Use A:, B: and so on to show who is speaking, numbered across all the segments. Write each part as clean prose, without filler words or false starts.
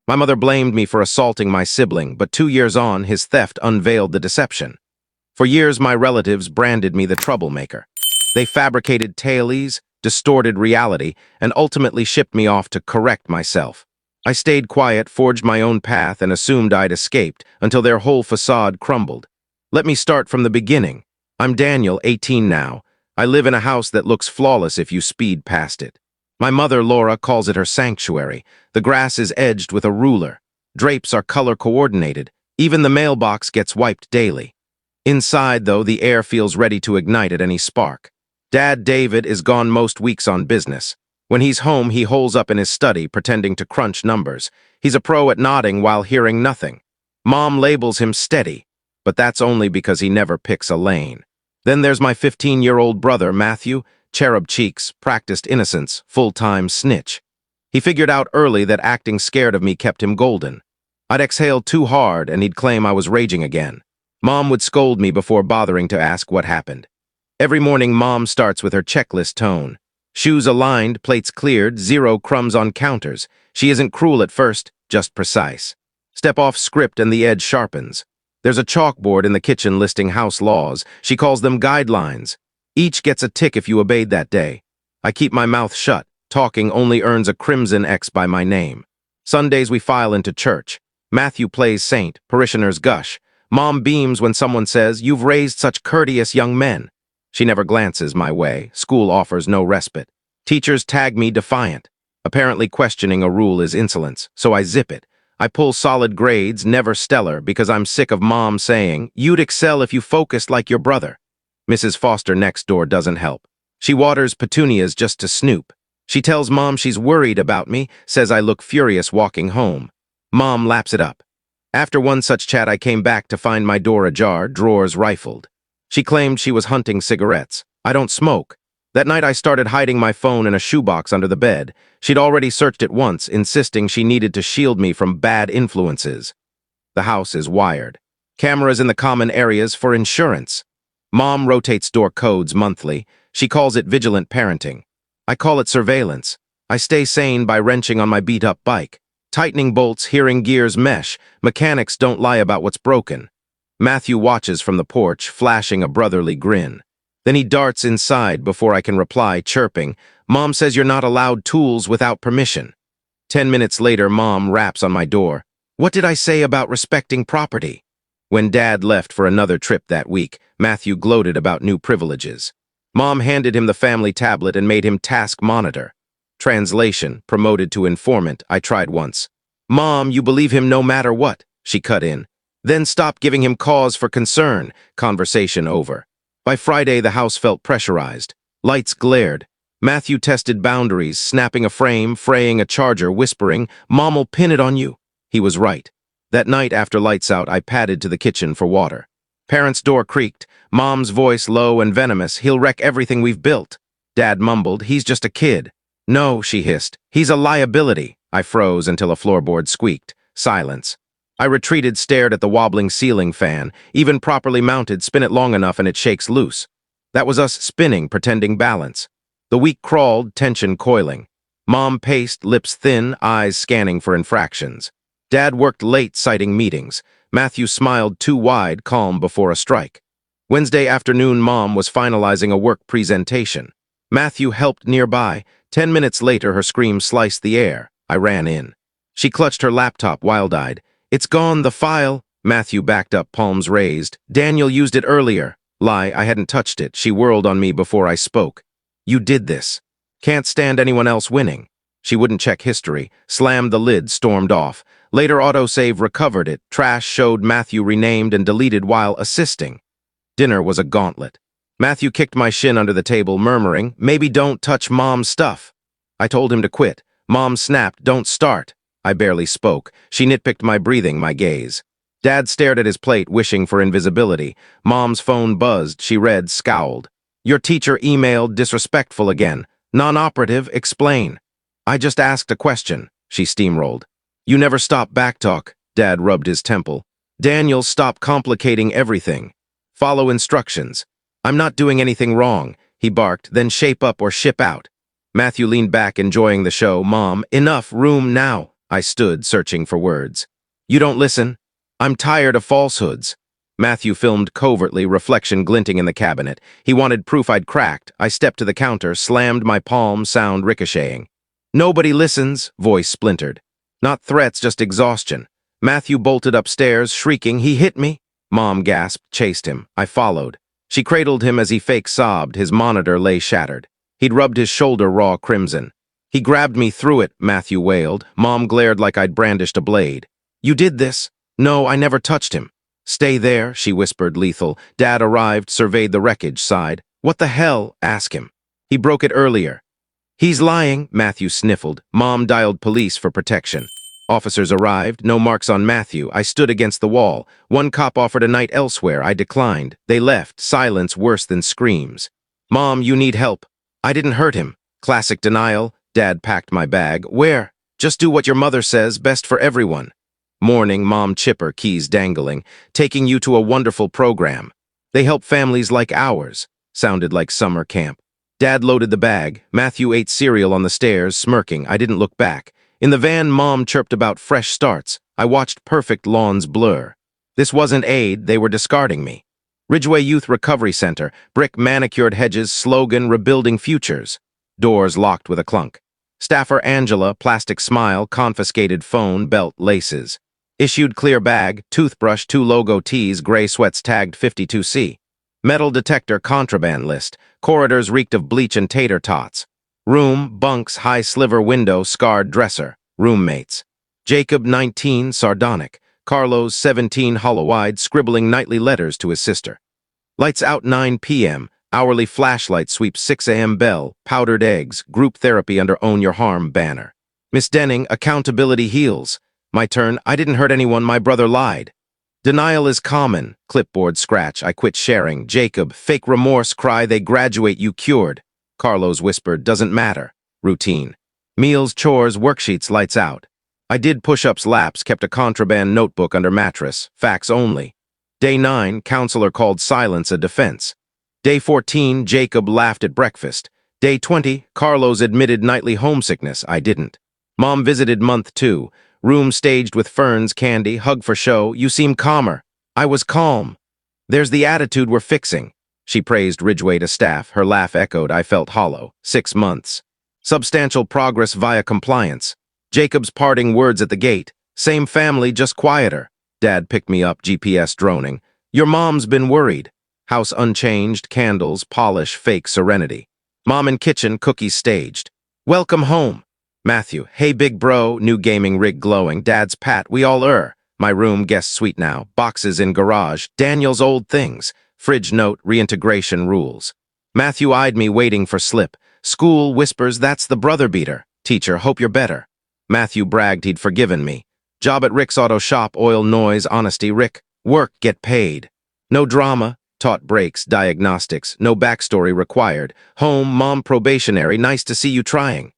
A: My mother blamed me for assaulting my sibling, but 2 years on, his theft unveiled the deception. For years, my relatives branded me the troublemaker. They fabricated tales, distorted reality, and ultimately shipped me off to correct myself. I stayed quiet, forged my own path, and assumed I'd escaped until their whole facade crumbled. Let me start from the beginning. I'm Daniel, 18 now. I live in a house that looks flawless if you speed past it. My mother, Laura, calls it her sanctuary. The grass is edged with a ruler. Drapes are color-coordinated. Even the mailbox gets wiped daily. Inside, though, the air feels ready to ignite at any spark. Dad, David, is gone most weeks on business. When he's home, he holes up in his study, pretending to crunch numbers. He's a pro at nodding while hearing nothing. Mom labels him steady, but that's only because he never picks a lane. Then there's my 15-year-old brother, Matthew, cherub cheeks, practiced innocence, full-time snitch. He figured out early that acting scared of me kept him golden. I'd exhale too hard and he'd claim I was raging again. Mom would scold me before bothering to ask what happened. Every morning, Mom starts with her checklist tone. Shoes aligned, plates cleared, 0 crumbs on counters. She isn't cruel at first, just precise. Step off script and the edge sharpens. There's a chalkboard in the kitchen listing house laws. She calls them guidelines. Each gets a tick if you obeyed that day. I keep my mouth shut. Talking only earns a crimson X by my name. Sundays we file into church. Matthew plays saint, parishioners gush. Mom beams when someone says, "You've raised such courteous young men." She never glances my way. School offers no respite. Teachers tag me defiant. Apparently questioning a rule is insolence, so I zip it. I pull solid grades, never stellar, because I'm sick of Mom saying, "You'd excel if you focused like your brother." Mrs. Foster next door doesn't help. She waters petunias just to snoop. She tells Mom she's worried about me, says I look furious walking home. Mom laps it up. After one such chat, I came back to find my door ajar, drawers rifled. She claimed she was hunting cigarettes. I don't smoke. That night I started hiding my phone in a shoebox under the bed. She'd already searched it once, insisting she needed to shield me from bad influences. The house is wired. Cameras in the common areas for insurance. Mom rotates door codes monthly. She calls it vigilant parenting. I call it surveillance. I stay sane by wrenching on my beat-up bike. Tightening bolts, hearing gears mesh. Mechanics don't lie about what's broken. Matthew watches from the porch, flashing a brotherly grin. Then he darts inside before I can reply, chirping, "Mom says you're not allowed tools without permission." 10 minutes later, Mom raps on my door. "What did I say about respecting property?" When Dad left for another trip that week, Matthew gloated about new privileges. Mom handed him the family tablet and made him task monitor. Translation, promoted to informant, I tried once. "Mom, you believe him no matter what," she cut in. "Then stop giving him cause for concern." Conversation over. By Friday, the house felt pressurized. Lights glared. Matthew tested boundaries, snapping a frame, fraying a charger, whispering, "Mom'll pin it on you." He was right. That night after lights out, I padded to the kitchen for water. Parents' door creaked. Mom's voice low and venomous, "He'll wreck everything we've built." Dad mumbled, "He's just a kid." "No," she hissed. "He's a liability." I froze until a floorboard squeaked. Silence. I retreated, stared at the wobbling ceiling fan. Even properly mounted, spin it long enough and it shakes loose. That was us spinning, pretending balance. The week crawled, tension coiling. Mom paced, lips thin, eyes scanning for infractions. Dad worked late, citing meetings. Matthew smiled too wide, calm before a strike. Wednesday afternoon, Mom was finalizing a work presentation. Matthew helped nearby. 10 minutes later, her scream sliced the air. I ran in. She clutched her laptop, wild-eyed. "It's gone, the file." Matthew backed up, palms raised. "Daniel used it earlier." Lie, I hadn't touched it. She whirled on me before I spoke. "You did this. Can't stand anyone else winning." She wouldn't check history. Slammed the lid, stormed off. Later, autosave recovered it. Trash showed Matthew renamed and deleted while assisting. Dinner was a gauntlet. Matthew kicked my shin under the table, murmuring, "Maybe don't touch Mom's stuff." I told him to quit. Mom snapped, "Don't start." I barely spoke. She nitpicked my breathing, my gaze. Dad stared at his plate, wishing for invisibility. Mom's phone buzzed. She read, scowled. "Your teacher emailed, disrespectful again. Non-operative, explain." "I just asked a question," she steamrolled. "You never stop backtalk." Dad rubbed his temple. "Daniel, stop complicating everything. Follow instructions." "I'm not doing anything wrong," he barked, "then shape up or ship out." Matthew leaned back, enjoying the show. "Mom, enough, room now." I stood, searching for words. You don't listen? I'm tired of falsehoods. Matthew filmed covertly, reflection glinting in the cabinet. He wanted proof I'd cracked. I stepped to the counter, slammed my palm, sound ricocheting. Nobody listens, voice splintered. Not threats, just exhaustion. Matthew bolted upstairs, shrieking, he hit me. Mom gasped, chased him. I followed. She cradled him as he fake sobbed. His monitor lay shattered. He'd rubbed his shoulder raw crimson. He grabbed me through it, Matthew wailed. Mom glared like I'd brandished a blade. You did this? No, I never touched him. Stay there, she whispered, lethal. Dad arrived, surveyed the wreckage, sighed. What the hell? Ask him. He broke it earlier. He's lying, Matthew sniffled. Mom dialed police for protection. Officers arrived, no marks on Matthew. I stood against the wall. One cop offered a night elsewhere. I declined. They left, silence worse than screams. Mom, you need help. I didn't hurt him. Classic denial. Dad packed my bag. Where? Just do what your mother says, best for everyone. Morning, Mom chipper, keys dangling. Taking you to a wonderful program. They help families like ours. Sounded like summer camp. Dad loaded the bag. Matthew ate cereal on the stairs, smirking. I didn't look back. In the van, Mom chirped about fresh starts. I watched perfect lawns blur. This wasn't aid, they were discarding me. Ridgeway Youth Recovery Center, brick manicured hedges, slogan, rebuilding futures. Doors locked with a clunk. Staffer Angela, plastic smile, confiscated phone, belt, laces. Issued clear bag, toothbrush, 2 logo tees, gray sweats tagged 52C. Metal detector, contraband list. Corridors reeked of bleach and tater tots. Room, bunks, high sliver window, scarred dresser. Roommates. Jacob, 19, sardonic. Carlos, 17, hollow-eyed, scribbling nightly letters to his sister. Lights out 9 p.m. Hourly flashlight sweeps 6 a.m. bell. Powdered eggs. Group therapy under Own Your Harm banner. Miss Denning, accountability heals. My turn. I didn't hurt anyone. My brother lied. Denial is common. Clipboard scratch. I quit sharing. Jacob, fake remorse cry. They graduate you cured. Carlos whispered, doesn't matter. Routine. Meals, chores, worksheets, lights out. I did push-ups, laps, kept a contraband notebook under mattress. Facts only. Day 9, counselor called silence a defense. Day 14, Jacob laughed at breakfast. Day 20, Carlos admitted nightly homesickness. I didn't. Mom visited month 2. Room staged with ferns, candy, hug for show. You seem calmer. I was calm. There's the attitude we're fixing. She praised Ridgeway to staff. Her laugh echoed. I felt hollow. 6 months. Substantial progress via compliance. Jacob's parting words at the gate. Same family, just quieter. Dad picked me up, GPS droning. Your mom's been worried. House unchanged, candles, polish, fake serenity. Mom in kitchen, cookies staged. Welcome home. Matthew, hey big bro, new gaming rig glowing. Dad's pat, we all My room, guest suite now. Boxes in garage. Daniel's old things. Fridge note, reintegration rules. Matthew eyed me, waiting for slip. School whispers, that's the brother beater. Teacher, hope you're better. Matthew bragged he'd forgiven me. Job at Rick's auto shop, oil, noise, honesty. Rick, work, get paid. No drama, taught breaks, diagnostics, no backstory required. Home, mom probationary, nice to see you trying.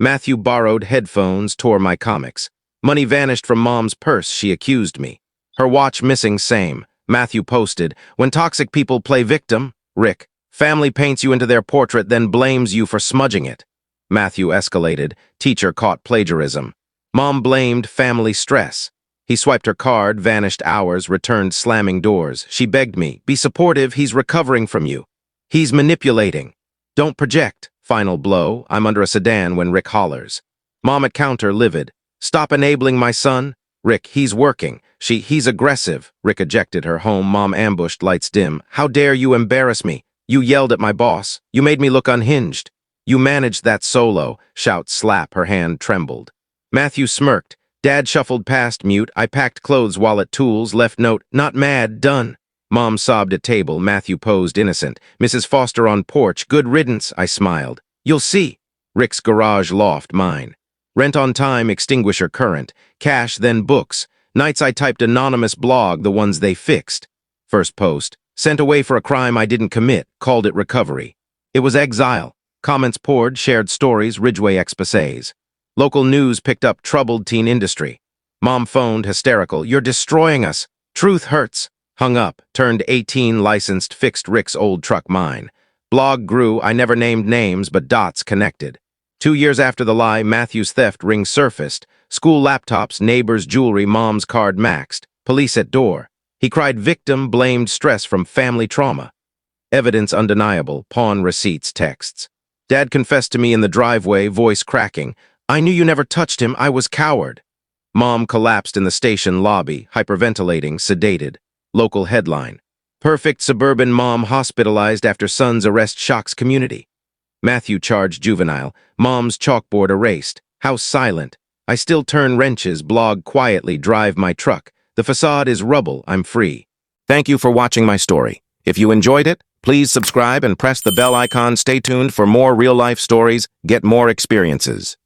A: Matthew borrowed headphones, tore my comics. Money vanished from mom's purse, she accused me. Her watch missing, same. Matthew posted, when toxic people play victim, Rick, family paints you into their portrait, then blames you for smudging it. Matthew escalated. Teacher caught plagiarism. Mom blamed family stress. He swiped her card, vanished hours, returned slamming doors. She begged me, be supportive, he's recovering from you. He's manipulating. Don't project. Final blow, I'm under a sedan when Rick hollers. Mom at counter, livid. Stop enabling my son. Rick, he's working. He's aggressive. Rick ejected her home. Mom ambushed, lights dim. How dare you embarrass me? You yelled at my boss. You made me look unhinged. You managed that solo. Shout, slap, her hand trembled. Matthew smirked. Dad shuffled past, mute. I packed clothes, wallet, tools, left note. Not mad, done. Mom sobbed at table. Matthew posed innocent. Mrs. Foster on porch. Good riddance, I smiled. You'll see. Rick's garage loft, mine. Rent on time, extinguisher current. Cash, then books. Nights I typed anonymous blog, the ones they fixed. First post. Sent away for a crime I didn't commit. Called it recovery. It was exile. Comments poured, shared stories, Ridgeway exposés. Local news picked up troubled teen industry. Mom phoned, hysterical. You're destroying us. Truth hurts. Hung up, turned 18, licensed, fixed Rick's old truck, mine. Blog grew, I never named names, but dots connected. 2 years after the lie, Matthew's theft ring surfaced. School laptops, neighbors' jewelry, mom's card maxed. Police at door. He cried victim, blamed stress from family trauma. Evidence undeniable, pawn receipts, texts. Dad confessed to me in the driveway, voice cracking. I knew you never touched him, I was coward. Mom collapsed in the station lobby, hyperventilating, sedated. Local headline. Perfect suburban mom hospitalized after son's arrest shocks community. Matthew charged juvenile. Mom's chalkboard erased. House silent. I still turn wrenches, blog quietly, drive my truck. The facade is rubble, I'm free. Thank you for watching my story. If you enjoyed it, please subscribe and press the bell icon. Stay tuned for more real-life stories, get more experiences.